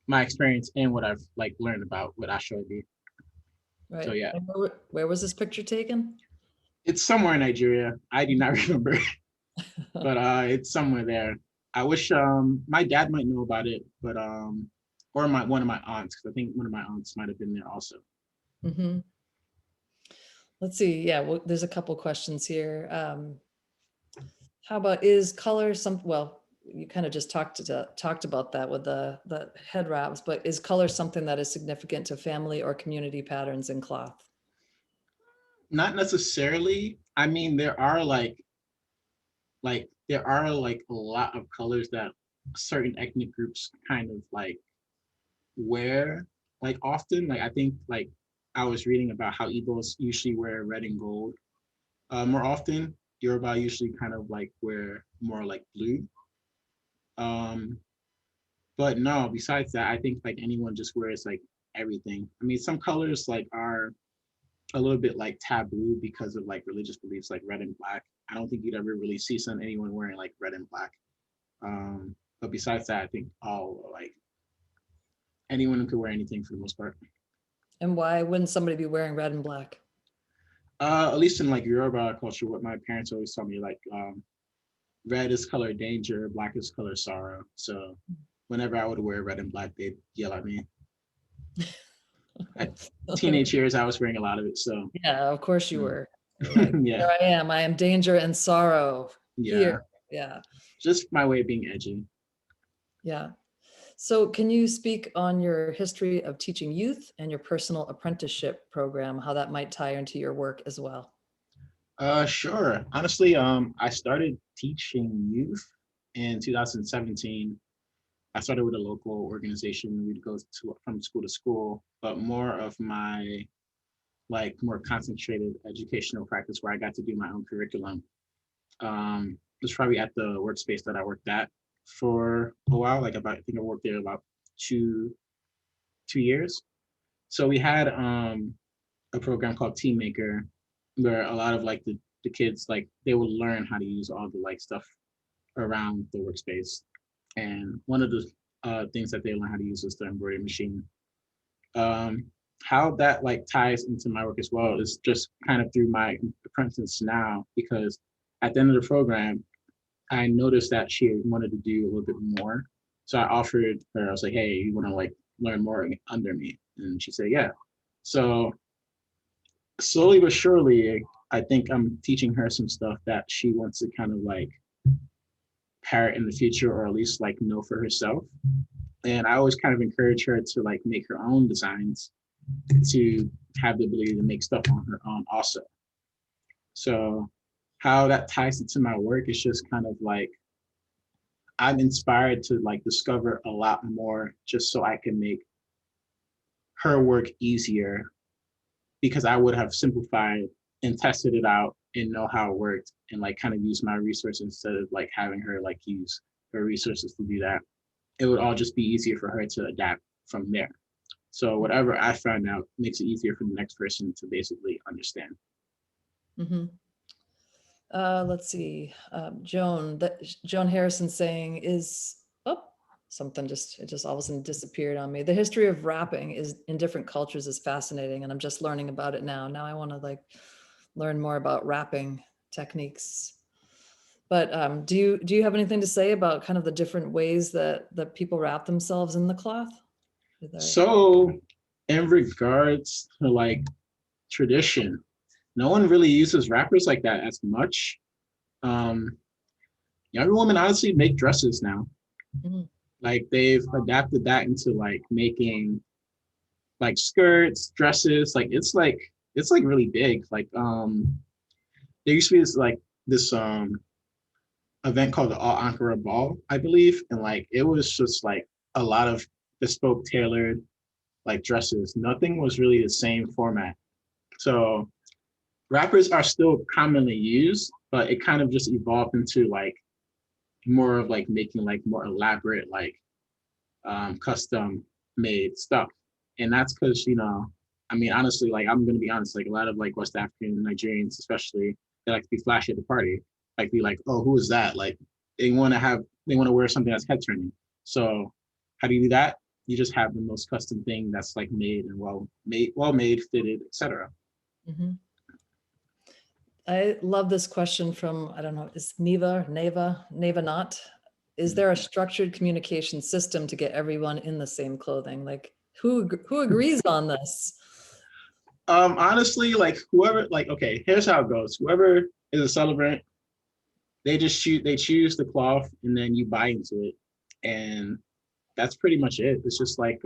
my experience and what I've like learned about with Ashwabi. Right. So yeah. And where was this picture taken? It's somewhere in Nigeria. I do not remember. But it's somewhere there. I wish my dad might know about it, but or one of my aunts, because I think one of my aunts might have been there also. Let's see. Yeah, well, there's a couple questions here. How about is color well, you kind of just talked about that with the head wraps, but is color something that is significant to family or community patterns in cloth? Not necessarily. I mean, there are like a lot of colors that certain ethnic groups kind of like wear like often. Like I think like I was reading about how Igbos usually wear red and gold more often. Yoruba usually kind of like wear more like blue. But no, besides that, I think like anyone just wears like everything. I mean, some colors like are a little bit like taboo because of like religious beliefs, like red and black. I don't think you'd ever really see anyone wearing like red and black. But besides that, I think all like anyone could wear anything for the most part. And why wouldn't somebody be wearing red and black? At least in like Yoruba culture, what my parents always tell me, like red is color danger, black is color sorrow. So whenever I would wear red and black, they'd yell at me. At teenage years, I was wearing a lot of it. So yeah, of course you were. Like, yeah, here I am danger and sorrow. yeah, here. Yeah, just my way of being edgy. Yeah. So can you speak on your history of teaching youth and your personal apprenticeship program, how that might tie into your work as well? Sure. Honestly, I started teaching youth in 2017. I started with a local organization. We'd go from school to school, but more of my like more concentrated educational practice where I got to do my own curriculum. Was probably at the workspace that I worked at for a while. I think I worked there about two years. So we had a program called Team Maker where a lot of like the kids like they would learn how to use all the like stuff around the workspace. And one of the things that they learn how to use is the embroidery machine. How that like ties into my work as well is just kind of through my apprentice now, because at the end of the program, I noticed that she wanted to do a little bit more. So I offered her, I was like, hey, you want to like learn more under me? And she said, yeah. So slowly but surely, I think I'm teaching her some stuff that she wants to kind of like parrot in the future, or at least like know for herself. And I always kind of encourage her to like make her own designs, to have the ability to make stuff on her own also. So how that ties into my work is just kind of like, I'm inspired to like discover a lot more just so I can make her work easier, because I would have simplified and tested it out and know how it worked and like kind of use my resources instead of like having her like use her resources to do that. It would all just be easier for her to adapt from there. So whatever I found out makes it easier for the next person to basically understand. Mm-hmm. Let's see, Joan Harrison saying something it just all of a sudden disappeared on me. The history of wrapping is in different cultures is fascinating, and I'm just learning about it now. Now I want to like learn more about wrapping techniques. But do you have anything to say about kind of the different ways that people wrap themselves in the cloth? So in regards to like tradition, no one really uses wrappers like that as much. Younger women honestly make dresses now. Mhm. Like they've adapted that into like making like skirts, dresses. It's like really big. Like there used to be this event called the All Ankara Ball, I believe, and like it was just like a lot of bespoke tailored like dresses. Nothing was really the same format. So wrappers are still commonly used, but it kind of just evolved into like more of like making like more elaborate like custom made stuff. And that's because, I mean, honestly, like I'm gonna be honest, like a lot of like West African Nigerians, especially, they like to be flashy at the party, like be like, oh, who is that? Like they want to wear something that's head turning. So how do you do that? You just have the most custom thing that's like made and well made, fitted, etc. Mm-hmm. I love this question from, I don't know, is Neva not? Is there a structured communication system to get everyone in the same clothing? Like who agrees on this? Honestly, like whoever, like, okay, here's how it goes. Whoever is a celebrant, they choose the cloth and then you buy into it. And that's pretty much it. It's just like,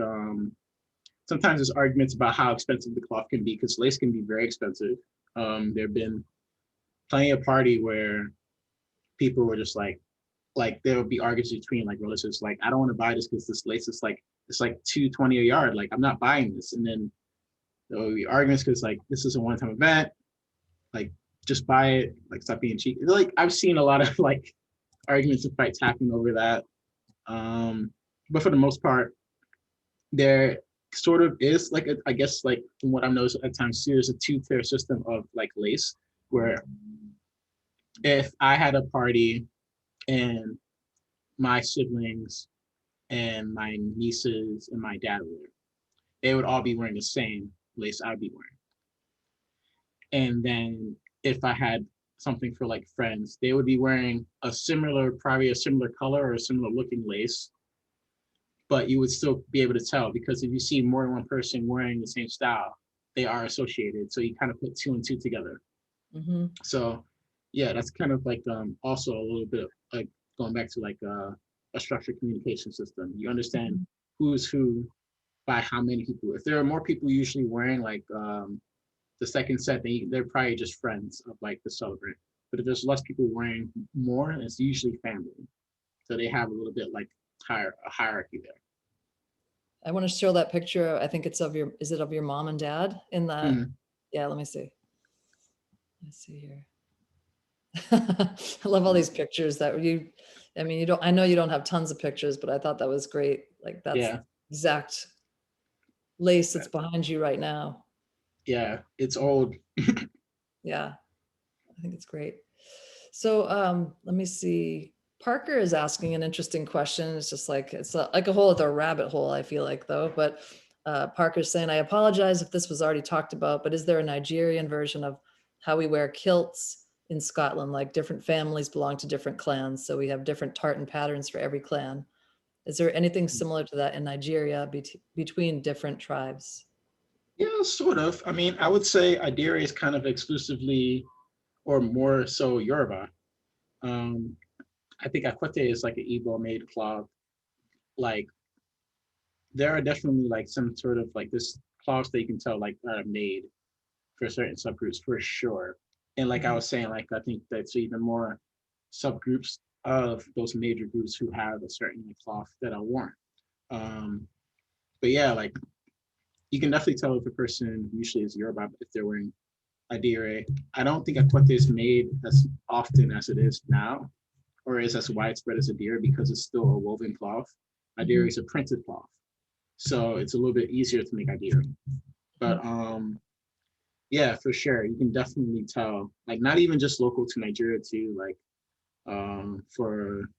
sometimes there's arguments about how expensive the cloth can be because lace can be very expensive. There've been plenty of party where people were just like there would be arguments between like relatives, like, I don't want to buy this because this lace is like, it's like $220 a yard. Like, I'm not buying this. And then there will be arguments because like, this is a one-time event. Like, just buy it. Like, stop being cheap. Like, I've seen a lot of like arguments and fights happening over that. But for the most part, there sort of is like, I guess like from what I've noticed at times too, there's a two-tier system of like lace where if I had a party and my siblings and my nieces and my dad were there, they would all be wearing the same lace I'd be wearing. And then if I had something for like friends, they would be wearing probably a similar color or a similar looking lace, but you would still be able to tell because if you see more than one person wearing the same style, they are associated. So you kind of put two and two together. Mm-hmm. So yeah, that's kind of like also a little bit of like going back to like a structured communication system. You understand who's who by how many people. If there are more people usually wearing like the second set, they're probably just friends of like the celebrant. But if there's less people wearing more, it's usually family. So they have a little bit like a hierarchy there. I want to show that picture. I think it's of your mom and dad in that? Mm-hmm. Yeah, let me see. Let's see here. I love all these pictures that I know you don't have tons of pictures, but I thought that was great. Like that's exact lace that's behind you right now. Yeah, it's old. Yeah, I think it's great. So let me see. Parker is asking an interesting question. It's just like, it's like a whole other rabbit hole, I feel like though. But Parker's saying, I apologize if this was already talked about, but is there a Nigerian version of how we wear kilts in Scotland? Like different families belong to different clans. So we have different tartan patterns for every clan. Is there anything similar to that in Nigeria between different tribes? Yeah, sort of. I mean, I would say Adire is kind of exclusively or more so Yoruba. I think Akwete is like an Igbo made cloth. Like there are definitely like some sort of like this cloths that you can tell like are made for certain subgroups for sure. And like I was saying, like I think that's even more subgroups of those major groups who have a certain cloth that are worn. But yeah, like you can definitely tell if a person usually is Yoruba if they're wearing Adire. I don't think Akwete is made as often as it is now, or is as widespread as Adire because it's still a woven cloth. Adire is a printed cloth, so it's a little bit easier to make Adire. But Yeah, for sure. You can definitely tell, like not even just local to Nigeria too, like for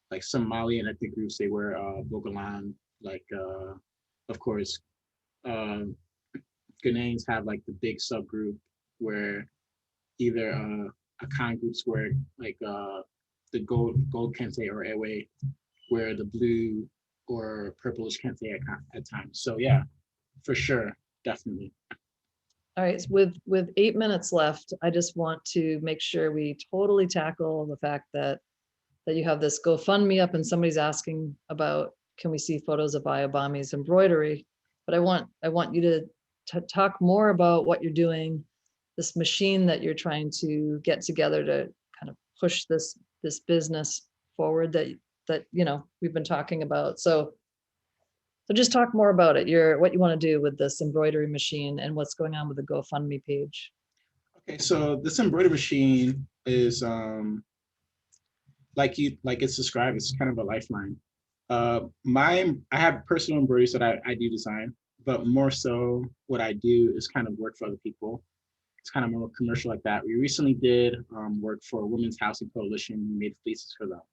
like some Malian ethnic groups, they wear bogolan, like of course um Ghanaians have like the big subgroup where either Akan groups wear like the gold kente or ewe, where the blue or purplish kente at times. So yeah, for sure, definitely. All right, so with 8 minutes left, I just want to make sure we totally tackle the fact that you have this GoFundMe up and somebody's asking about, can we see photos of Ayobami's embroidery? But I want you to talk more about what you're doing, this machine that you're trying to get together to kind of push this business forward that we've been talking about. So just talk more about it. What you want to do with this embroidery machine and what's going on with the GoFundMe page. Okay, so this embroidery machine is like it's described, it's kind of a lifeline. I have personal embroideries that I do design, but more so what I do is kind of work for other people. It's kind of more commercial like that. We recently did work for a Women's Housing Coalition. We made fleeces for them.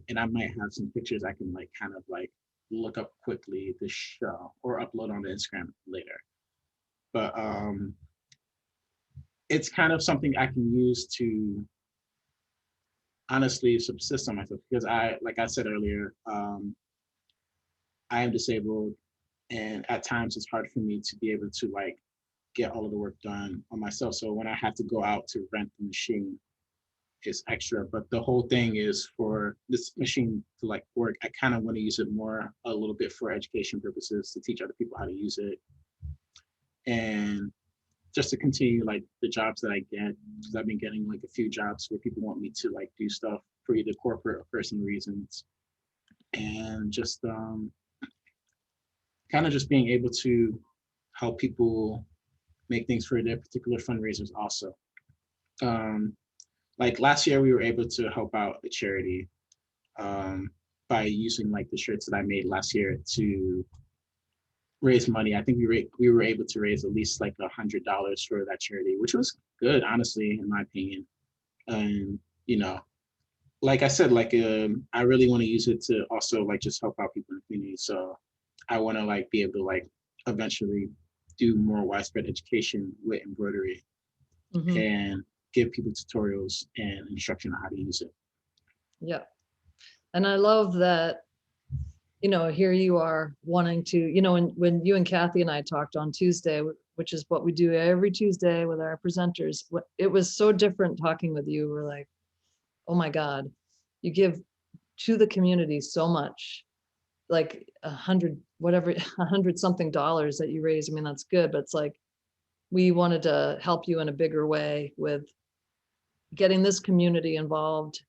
And I might have some pictures I can like kind of like look up quickly to show or upload on the Instagram later. But it's kind of something I can use to honestly subsist on myself, because like I said earlier, I am disabled, and at times it's hard for me to be able to like get all of the work done on myself. So when I have to go out to rent the machine, it's extra. But the whole thing is for this machine to like work, I kind of want to use it more a little bit for education purposes, to teach other people how to use it, and just to continue like the jobs that I get, because I've been getting like a few jobs where people want me to like do stuff for either corporate or personal reasons, and just kind of just being able to help people make things for their particular fundraisers also. Like last year, we were able to help out a charity by using like the shirts that I made last year to raise money. I think we were able to raise at least like $100 for that charity, which was good, honestly, in my opinion. And like I said, like I really want to use it to also like just help out people in the community. So I want to like be able to like eventually do more widespread education with embroidery and give people tutorials and instruction on how to use it. Yeah. And I love that, here you are wanting to, when you and Kathy and I talked on Tuesday, which is what we do every Tuesday with our presenters, it was so different talking with you. We're like, oh my God, you give to the community so much, like $100 something that you raise. I mean, that's good, but it's like, we wanted to help you in a bigger way with getting this community involved,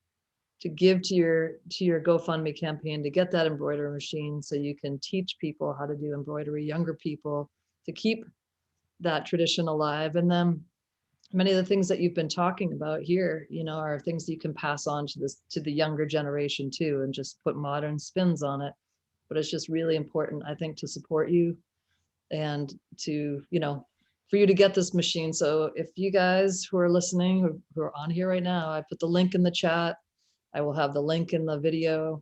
to give to your GoFundMe campaign, to get that embroidery machine so you can teach people how to do embroidery, younger people, to keep that tradition alive. And then many of the things that you've been talking about here, are things that you can pass on to the younger generation too, and just put modern spins on it. But it's just really important, I think, to support you and to, for you to get this machine. So if you guys who are listening, who are on here right now, I put the link in the chat. I will have the link in the video.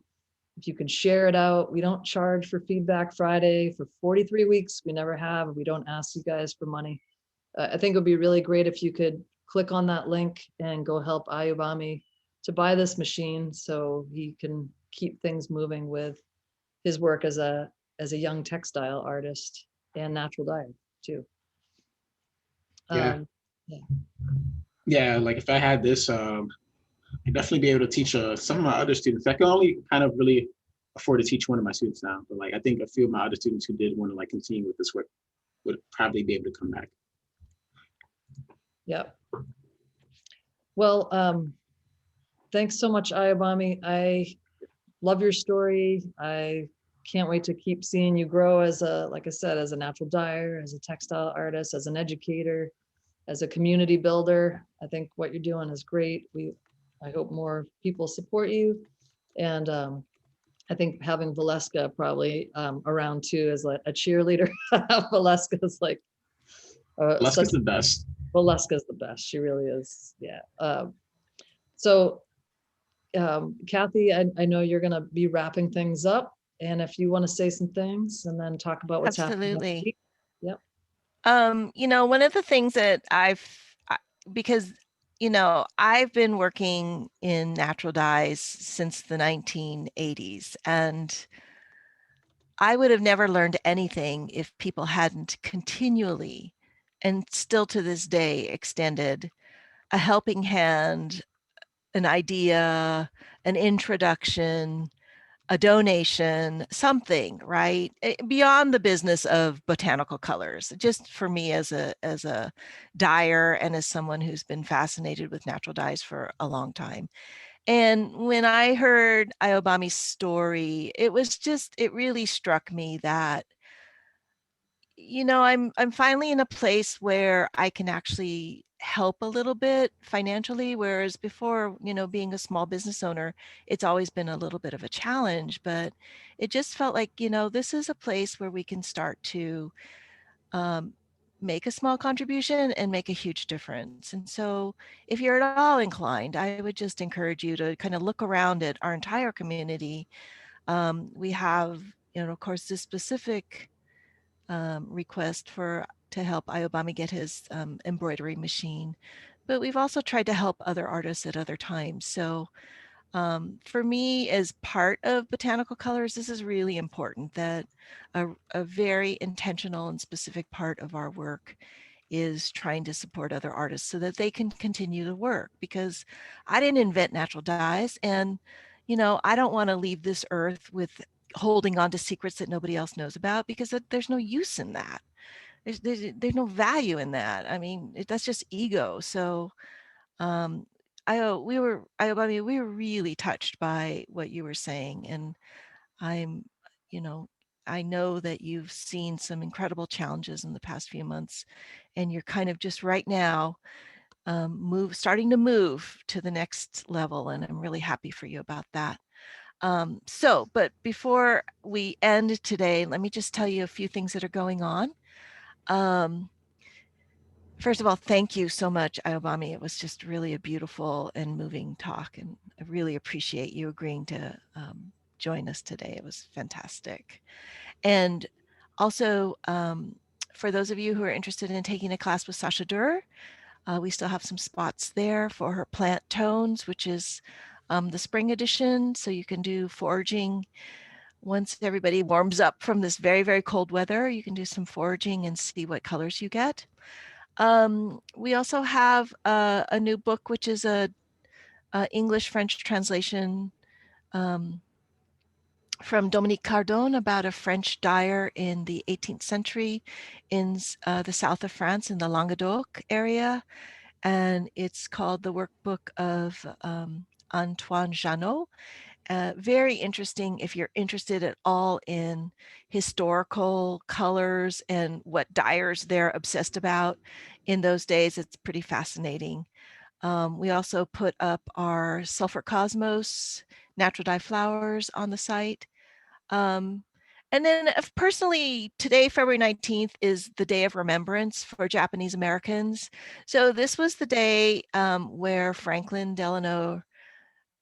If you can share it out. We don't charge for Feedback Friday for 43 weeks. We never have. We don't ask you guys for money. I think it would be really great if you could click on that link and go help Ayobami to buy this machine so he can keep things moving with his work as a young textile artist and natural dyer too. Yeah, like if I had this, I'd definitely be able to teach some of my other students. I can only kind of really afford to teach one of my students now, but like I think a few of my other students who did want to like continue with this work would probably be able to come back. Yep. Well, thanks so much, Ayobami. I love your story. I can't wait to keep seeing you grow like I said, as a natural dyer, as a textile artist, as an educator, as a community builder. I think what you're doing is great. I hope more people support you. And I think having Valeska probably around too as like a cheerleader. Valeska is like Such, Leska's the best. Valeska's the best. She really is. Yeah. So Kathy, I know you're going to be wrapping things up. And if you want to say some things and then talk about what's happening next Absolutely. week. Yep. One of the things that because, I've been working in natural dyes since the 1980s, and I would have never learned anything if people hadn't continually and still to this day extended a helping hand, an idea, an introduction, a donation, something, right? Beyond the business of botanical colors, just for me as a dyer and as someone who's been fascinated with natural dyes for a long time. And when I heard Ayobami's story, it really struck me that, I'm finally in a place where I can actually help a little bit financially, whereas before, being a small business owner, it's always been a little bit of a challenge. But it just felt like, this is a place where we can start to um, make a small contribution and make a huge difference. And so if you're at all inclined, I would just encourage you to kind of look around at our entire community. We have, of course, this specific request to help Ayobami get his embroidery machine, but we've also tried to help other artists at other times. So for me, as part of Botanical Colors, this is really important that a very intentional and specific part of our work is trying to support other artists so that they can continue to work, because I didn't invent natural dyes, and I don't want to leave this earth with holding on to secrets that nobody else knows about, because there's no use in that. There's no value in that. I mean, that's just ego. So Ayobami, we were really touched by what you were saying, and I'm, you know, I know that you've seen some incredible challenges in the past few months, and you're kind of just right now starting to move to the next level, and I'm really happy for you about that. But before we end today, let me just tell you a few things that are going on. First of all, thank you so much, Ayobami. It was just really a beautiful and moving talk, and I really appreciate you agreeing to join us today. It was fantastic. And also, for those of you who are interested in taking a class with Sasha Durr, we still have some spots there for her plant tones, which is the spring edition. So you can do foraging. Once everybody warms up from this very, very cold weather, you can do some foraging and see what colors you get. We also have a new book, which is a English-French translation from Dominique Cardon about a French dyer in the 18th century in the south of France in the Languedoc area. And it's called The Workbook of Antoine Janot. Very interesting if you're interested at all in historical colors and what dyers they're obsessed about in those days. It's pretty fascinating. We also put up our Sulfur Cosmos natural dye flowers on the site. And then personally, today, February 19th, is the Day of Remembrance for Japanese Americans. So this was the day where Franklin Delano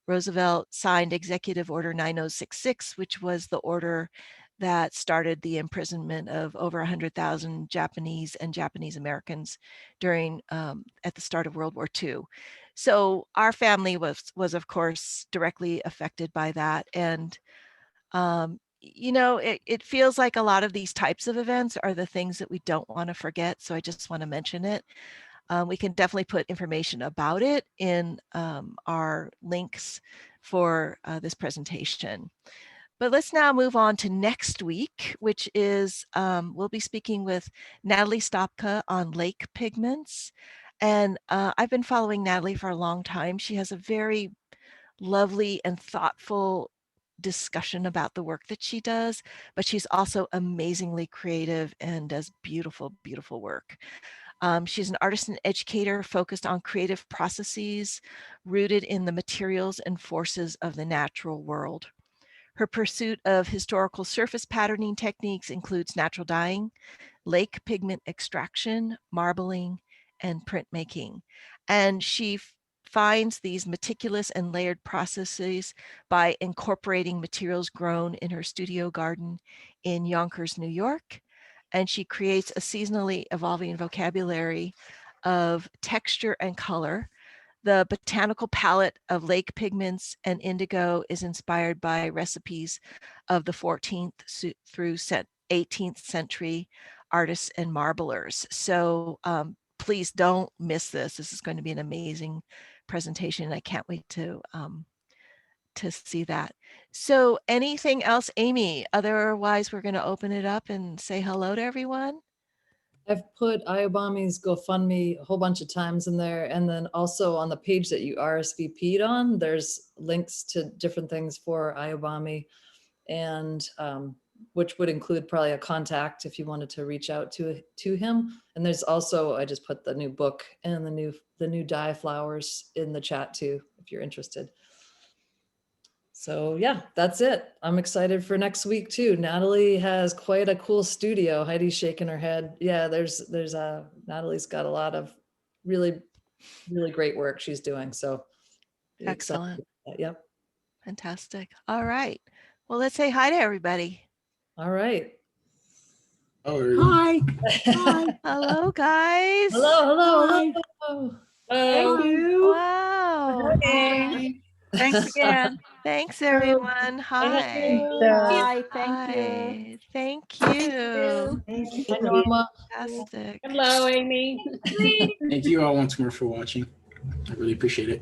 Roosevelt signed Executive Order 9066, which was the order that started the imprisonment of over 100,000 Japanese and Japanese Americans during at the start of World War II. So our family was of course directly affected by that, and it feels like a lot of these types of events are the things that we don't want to forget. So I just want to mention it. We can definitely put information about it in our links for this presentation. But let's now move on to next week, which is we'll be speaking with Natalie Stopka on lake pigments. And I've been following Natalie for a long time. She has a very lovely and thoughtful discussion about the work that she does, but she's also amazingly creative and does beautiful, beautiful work. She's an artist and educator focused on creative processes rooted in the materials and forces of the natural world. Her pursuit of historical surface patterning techniques includes natural dyeing, lake pigment extraction, marbling, and printmaking. And she finds these meticulous and layered processes by incorporating materials grown in her studio garden in Yonkers, New York. And she creates a seasonally evolving vocabulary of texture and color. The botanical palette of lake pigments and indigo is inspired by recipes of the 14th through 18th century artists and marblers. So please don't miss this. This is going to be an amazing presentation. I can't wait to see that. So anything else, Amy? Otherwise, we're going to open it up and say hello to everyone. I've put Ayobami's GoFundMe a whole bunch of times in there. And then also on the page that you RSVP'd on, there's links to different things for Ayobami, and which would include probably a contact if you wanted to reach out to him. And there's also, I just put the new book and the new dye flowers in the chat too, if you're interested. So yeah, that's it. I'm excited for next week too. Natalie has quite a cool studio. Heidi's shaking her head. Yeah, Natalie's got a lot of really, really great work she's doing. So excellent. Yep. Fantastic. All right. Well, let's say hi to everybody. All right. Hi. Hi. Hello, guys. Hello. Thank you. Wow. Hey. Thanks again. Thanks, everyone. Hi. Bye. Thank you. Thank you. Hi, Norma. Fantastic. Hello, Amy. Thank you all once more for watching. I really appreciate it.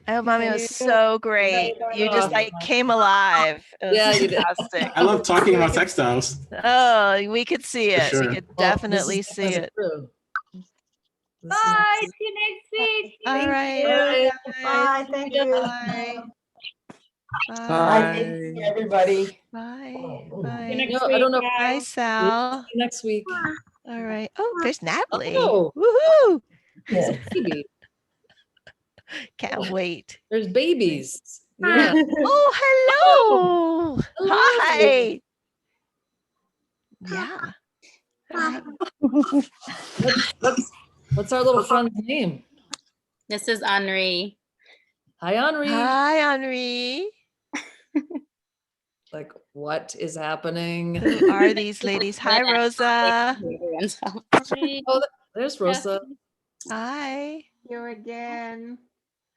Ayobami was so great. You just like came alive. It was Yeah, you did. fantastic. I love talking about textiles. Oh, we could see it. sure. We could definitely see it. Bye. See you next week. All right. Bye. Thank you. Bye. Bye, everybody. Bye. See you Bye. next I week. don't know. Bye, Sal. See you next week. All right. Oh, there's Natalie. Oh. Woohoo. There's a baby. Can't wait. There's babies. Yeah. Oh, hello. Hello. Hi. Yeah. What's our little friend's name? This is Henri. Hi, Henri. Hi, Henri. Like, what is happening? Who are these ladies? Hi, Rosa. Oh, there's Rosa. Hi. You again.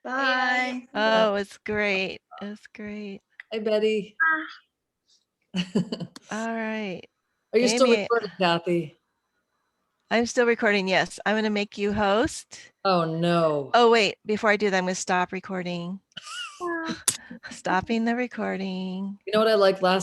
Bye. Oh, it's great. It's great. Hi, Betty. All right. Are you still Amy. recording, Kathy? I'm still recording. Yes. I'm going to make you host. Oh, no. Oh, wait. Before I do that, I'm going to stop recording. Stopping the recording. You know what I like last